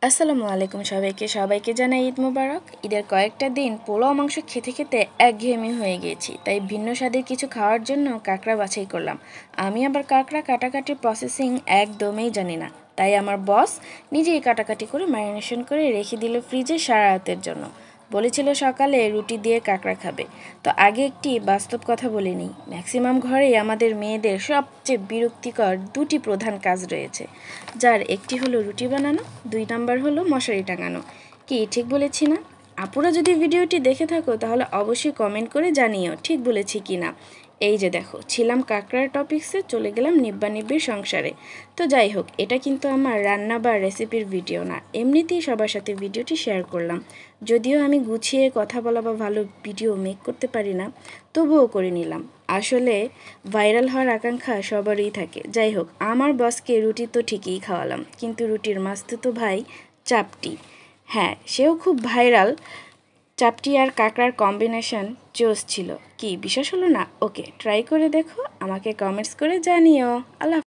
আসসালামু আলাইকুম সবাইকে জানাই ঈদ মোবারক। ঈদের কয়েকটা দিন পোলাও মাংস খেতে খেতে একঘেয়েমি হয়ে গিয়েছি, তাই ভিন্ন স্বাদের কিছু খাওয়ার জন্য কাঁকড়া বাছাই করলাম। আমি আবার কাঁকড়া কাটাকাটির প্রসেসিং একদমই জানি না, তাই আমার বস নিজেই কাটাকাটি করে ম্যারিনেশন করে রেখে দিল ফ্রিজে সারা রাতের জন্য। বলেছিল সকালে রুটি দিয়ে কাঁকড়া খাবে। তো আগে একটি বাস্তব কথা বলে নিই, ম্যাক্সিমাম ঘরেই আমাদের মেয়েদের সবচেয়ে বিরক্তিকর দুটি প্রধান কাজ রয়েছে, যার একটি হলো রুটি বানানো, 2 নাম্বার হলো মশারি টাঙানো। কি ঠিক বলেছি না? আপুরা যদি ভিডিওটি দেখে থাকো তাহলে অবশ্যই কমেন্ট করে জানিও ঠিক বলেছি কি না। এই যে দেখো, ছিলাম কাঁকড়ার টপিক্সে, চলে গেলাম নিব্বির সংসারে। তো যাই হোক, এটা কিন্তু আমার রান্না বা রেসিপির ভিডিও না, এমনিতেই সবার সাথে ভিডিওটি শেয়ার করলাম। যদিও আমি গুছিয়ে কথা বলা বা ভালো ভিডিও মেক করতে পারি না, তবুও করে নিলাম। আসলে ভাইরাল হওয়ার আকাঙ্ক্ষা সবারই থাকে। যাই হোক, আমার বসকে রুটি তো ঠিকই খাওয়ালাম, কিন্তু রুটির মাস্তুতো ভাই চাপটি, হ্যাঁ সেও খুব ভাইরাল। চাপটি আর কাঁকড়ার কম্বিনেশন জোস ছিল। কি বিশ্বাস হলো না? ওকে, ট্রাই করে দেখো, আমাকে কমেন্টস করে জানিও। আল্লাহ